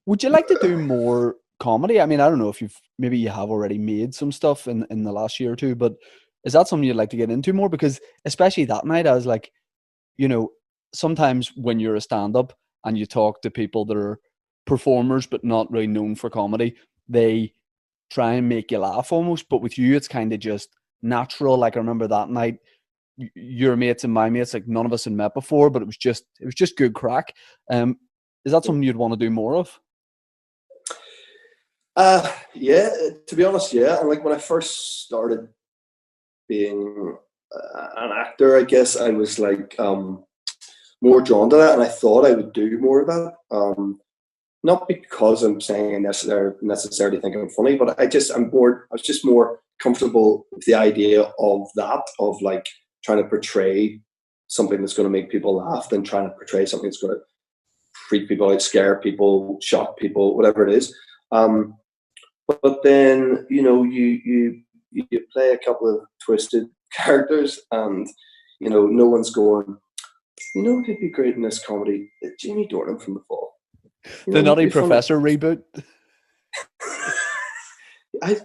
Would you like to do more comedy? I mean, I don't know if maybe you have already made some stuff in the last year or two, but is that something you'd like to get into more? Because especially that night, I was like, you know, sometimes when you're a stand-up and you talk to people that are performers but not really known for comedy, they try and make you laugh almost. But with you, it's kind of just natural. Like I remember that night, your mates and my mates, like none of us had met before, but it was just good crack. Is that something you'd want to do more of? Yeah, to be honest, yeah. And like when I first started being an actor, I guess I was like more drawn to that, and I thought I would do more of that. Not because I'm saying I necessarily think I'm funny, but I was just more comfortable with the idea of that, of like trying to portray something that's going to make people laugh than trying to portray something that's going to freak people out, scare people, shock people, whatever it is. But then, you play a couple of twisted characters, and no one's going, who'd be great in this comedy? Jamie Dornan from The Fall. The He'd Nutty be funny. Professor reboot.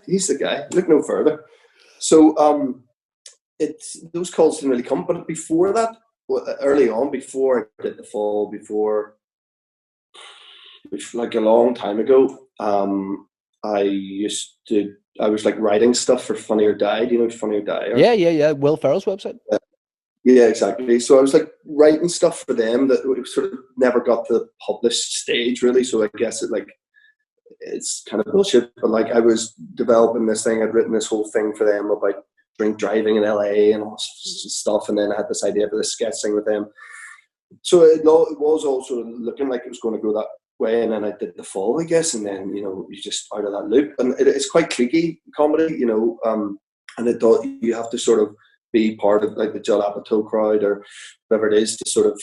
He's the guy. Look no further. So it's those calls didn't really come. But before that, early on, before I did The Fall, like a long time ago, I was like writing stuff for Funny or Die. Do you know what Funny or Die are? Yeah. Will Ferrell's website. Yeah, exactly. So I was like writing stuff for them that sort of never got to the published stage, really. So I guess it's kind of bullshit. But like I was developing this thing. I'd written this whole thing for them about drink driving in LA and all stuff. And then I had this idea for the sketch thing with them. So it was all sort of looking like it was going to go that way. And then I did The Fall, I guess. And then, you just out of that loop. And it's quite cliquey comedy, and you have to sort of be part of like the Judd Apatow crowd or whatever it is to sort of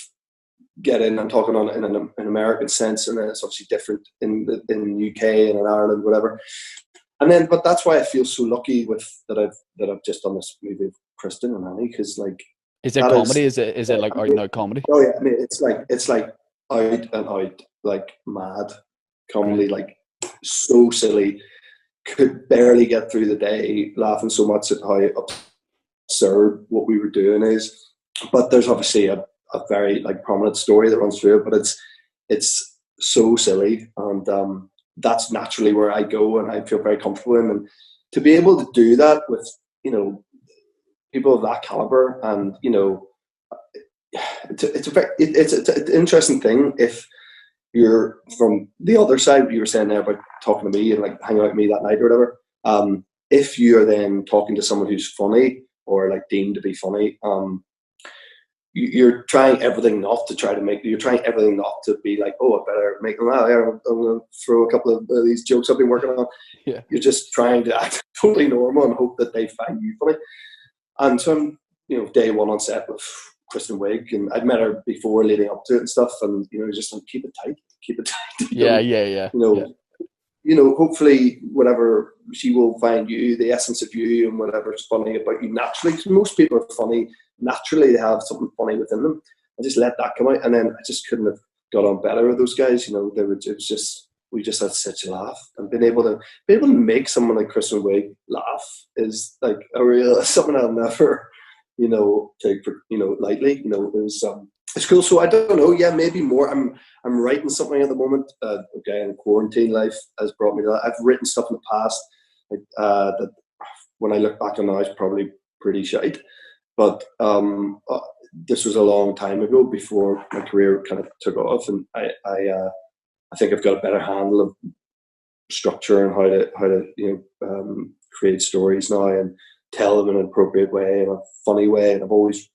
get in. I'm talking on in an American sense, and then it's obviously different in UK and in Ireland, whatever. And then, but that's why I feel so lucky with that I've just done this movie with Kristen and Annie, because like is it comedy? Is it like out and out comedy? Oh yeah, I mean it's like out and out like mad comedy, Right. like so silly. Could barely get through the day laughing so much at how absurd what we were doing is. But there's obviously a very like prominent story that runs through it, but it's so silly, and that's naturally where I go and I feel very comfortable in. And to be able to do that with people of that caliber, and it's an interesting thing if you're from the other side. What you were saying there about talking to me and like hanging out with me that night or whatever. If you're then talking to someone who's funny or like deemed to be funny, you're trying everything not to be like, oh, I better make them out. I'm going to throw a couple of these jokes I've been working on. Yeah. You're just trying to act totally normal and hope that they find you funny. And so I'm, day one on set with Kristen Wiig, and I'd met her before leading up to it and stuff, and just like keep it tight. Yeah. Hopefully whatever she will find you, the essence of you, and whatever's funny about you naturally. Because most people are funny naturally; they have something funny within them. I just let that come out, and then I just couldn't have got on better with those guys. We just had such a laugh, and being able to make someone like Kristen Wiig laugh is like a real something I'll never take for lightly. It was it's cool. So I don't know. Yeah, maybe more. I'm writing something at the moment. And quarantine life has brought me to that. I've written stuff in the past that when I look back on now, it's probably pretty shite. But this was a long time ago before my career kind of took off, and I think I've got a better handle of structure and how to create stories now and tell them in an appropriate way, in a funny way. And I've always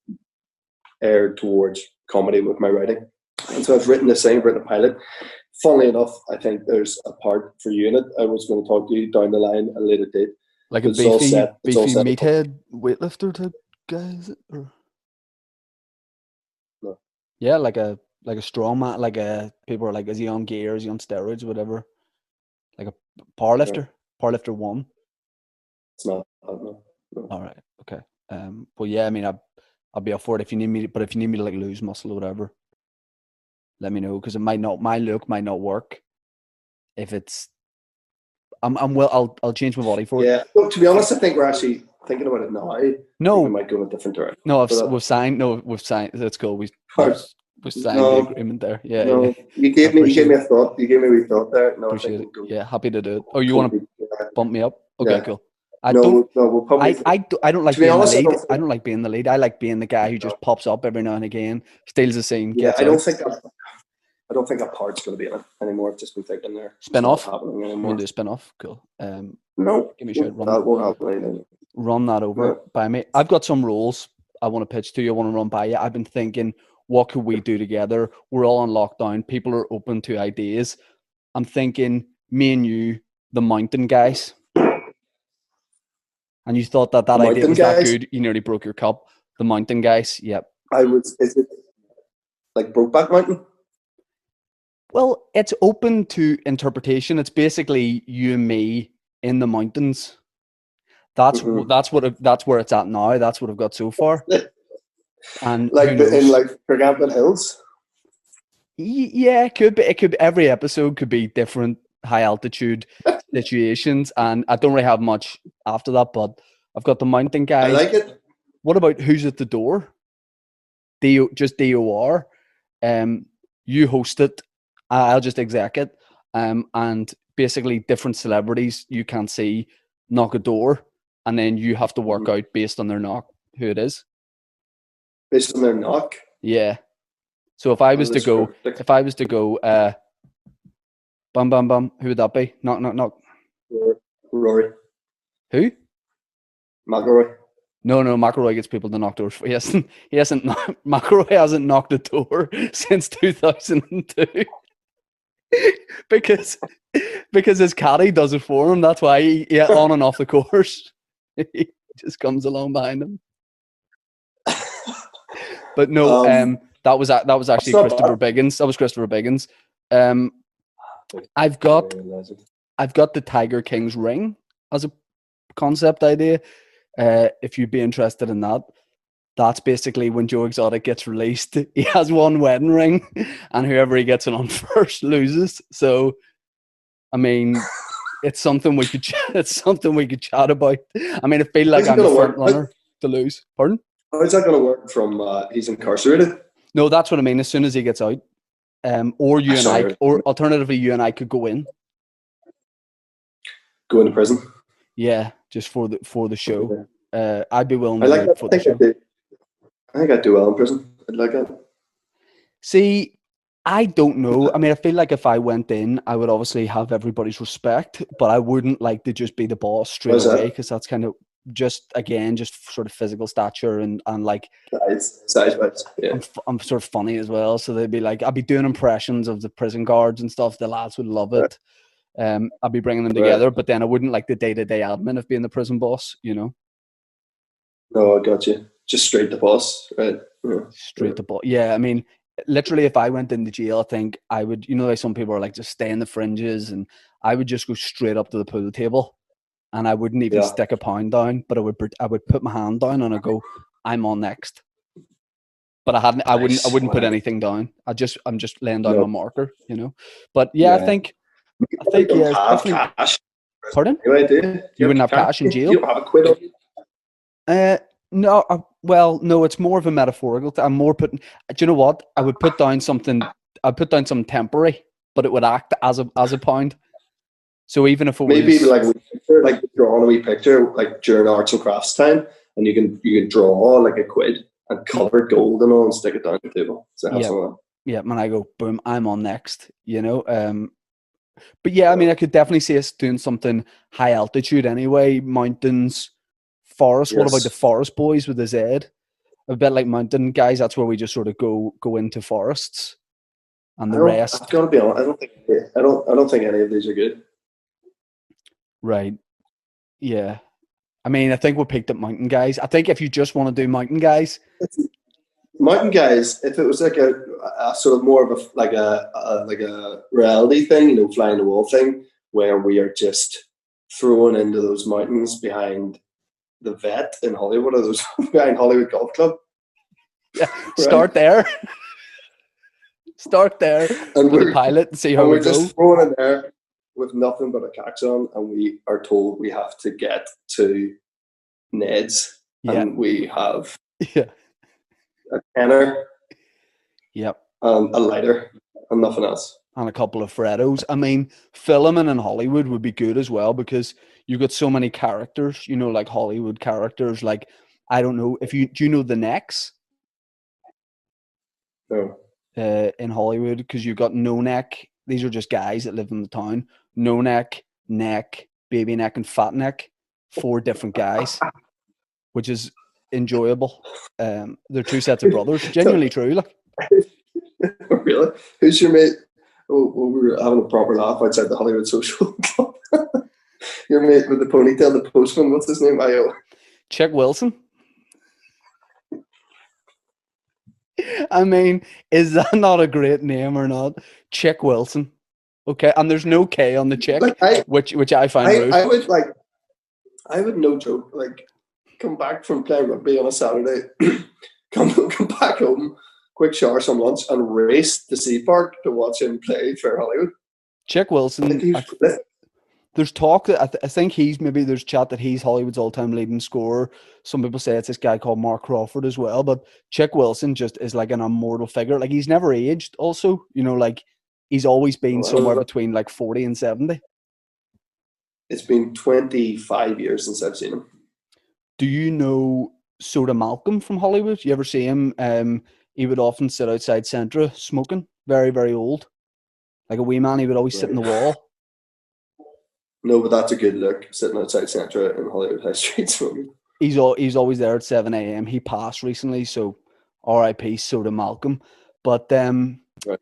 erred towards comedy with my writing. And so I've written this thing, I've written a pilot. Funnily enough, I think there's a part for you in it. I was going to talk to you down the line at a later date. Like a beefy meathead weightlifter type guy, is it? Or? No. Yeah, like a strong man, people are like, is he on gear, is he on steroids, whatever? Like a powerlifter, powerlifter one. It's not. No. All right, okay. Well, yeah, I mean, I'll be up for it if you need me. But if you need me to like lose muscle or whatever, let me know, because my look might not work. if it's, I'll change my body for it. Yeah. Well, to be honest, I think we're actually thinking about it now. I think we might go in a different direction. No, we've signed. No, we've signed. That's cool. We signed the agreement there. Yeah. No, yeah. you gave me a thought. You gave me a wee thought there. No, Appreciate I think it. we'll go. Yeah, happy to do it. Oh, you want to bump me up? Okay, Yeah. cool. We'll probably. I don't like to be being honest, the lead. I don't like being the lead. I like being the guy who just pops up every now and again, steals the scene, Yeah, gets I don't out. think that part's going to be in it anymore. I've just been thinking there. Spin off. Happening You anymore. want to do a spin off? Cool. No, give me a shout. that won't happen anything. Run that over by me. I've got some rules I want to pitch to you. I want to run by you. I've been thinking, what could we do together? We're all on lockdown. People are open to ideas. I'm thinking, me and you, the mountain guys. And you thought that idea was that good. You nearly broke your cup. The mountain guys. Yep. Is it like Brokeback Mountain? Well, it's open to interpretation. It's basically you and me in the mountains. That's where it's at now. That's what I've got so far. And in Forgotten Hills. Yeah, it could be. It could. Every episode could be different high altitude situations, and I don't really have much after that. But I've got the mountain guys. I like it. What about Who's at the Door? Just DOR. You host it. I'll just exec it. And basically different celebrities you can see knock a door, and then you have to work out based on their knock who it is. Based on their knock? Yeah. So if I was to go, bum bum bum, who would that be? Knock knock knock. Rory. Who? McElroy. No, McElroy gets people to knock doors. McElroy hasn't knocked a door since 2002. because his caddy does it for him. That's why he on and off the course. He just comes along behind him. But no, that was actually Christopher Biggins. That was Christopher Biggins. I've got the Tiger King's ring as a concept idea. If you'd be interested in that. That's basically when Joe Exotic gets released. He has one wedding ring, and whoever he gets it on first loses. So, I mean, it's something we could chat about. I mean, I feel like I'm the front runner to lose. Pardon? How is that going to work from he's incarcerated? No, that's what I mean. As soon as he gets out, or you and I, or alternatively, you and I could go in. Go into prison. Yeah, just for the show. I'd be willing. I like that. For the show. I think I'd do well in prison. I'd like it. See, I don't know. I mean, I feel like if I went in, I would obviously have everybody's respect, but I wouldn't like to just be the boss straight away, because that's kind of just sort of physical stature and like size wise. Yeah. I'm sort of funny as well, so they'd be like, I'd be doing impressions of the prison guards and stuff. The lads would love it. I'd be bringing them together, but then I wouldn't like the day-to-day admin of being the prison boss, you know. No, I got you. Just straight to boss, right? Yeah. Straight to boss. Yeah, I mean, literally, if I went into jail, I think I would, you know, like some people are like, just stay in the fringes, and I would just go straight up to the pool table, and I wouldn't even stick a pound down, but I would put my hand down and I go, I'm on next. But I wouldn't put anything down. I'm just laying down my marker, you know. But I think cash. Pardon? Anyway, you wouldn't have cash in jail? You don't have a quid on you? No, well, no, it's more of a metaphorical thing. I'm more putting, do you know what? I would put down something temporary, but it would act as a pound. So even if it maybe was... like drawing a wee picture, like during arts and crafts time, and you can draw like a quid and cover it gold and all and stick it down the table. So when I go, boom, I'm on next, you know? But yeah, I mean, I could definitely see us doing something high altitude anyway, mountains, forest. Yes. What about the Forest Boys with the Z? A bit like mountain guys. That's where we just sort of go into forests, and the rest. I've got to be honest. I don't think any of these are good. Right. Yeah. I mean, I think we picked up mountain guys. I think if you just want to do mountain guys, if it was like a sort of more of a reality thing, you know, fly on the wall thing, where we are just thrown into those mountains behind the vet in Hollywood, or those behind Hollywood Golf Club. Yeah, right? Start there, and we're the pilot and see how we go. Just thrown in there, nothing but a cax on, and we are told we have to get to Ned's, and we have a tenner, yep, a lighter, and nothing else. And a couple of Freddos. I mean, filming in Hollywood would be good as well because you got so many characters, you know, like Hollywood characters. Like, I don't know if do you know the Necks? No. In Hollywood, because you've got No Neck. These are just guys that live in the town. No Neck, Neck, Baby Neck, and Fat Neck. 4 different guys, which is enjoyable. They're 2 sets of brothers. Genuinely true. Like, really? Who's your mate? Oh, we were having a proper laugh outside the Hollywood Social Club. Your mate with the ponytail, the postman. What's his name? Chick Wilson. I mean, is that not a great name or not? Chick Wilson. Okay, and there's no K on the chick, which I find rude. I would no joke, like, come back from playing rugby on a Saturday, come back home, quick shower, some lunch, and race to Sea Park to watch him play for Hollywood. Chick Wilson. There's talk that I think there's chat that he's Hollywood's all-time leading scorer. Some people say it's this guy called Mark Crawford as well, but Chick Wilson just is like an immortal figure. Like, he's never aged also, you know, like he's always been somewhere between like 40 and 70. It's been 25 years since I've seen him. Do you know Soda Malcolm from Hollywood? You ever see him? He would often sit outside Centra smoking, very, very old. Like a wee man, he would always sit in the wall. No, but that's a good look, sitting outside Centra in Hollywood High Street smoking. He's always there at 7 a.m. He passed recently, so R.I.P. Soda Malcolm. But right.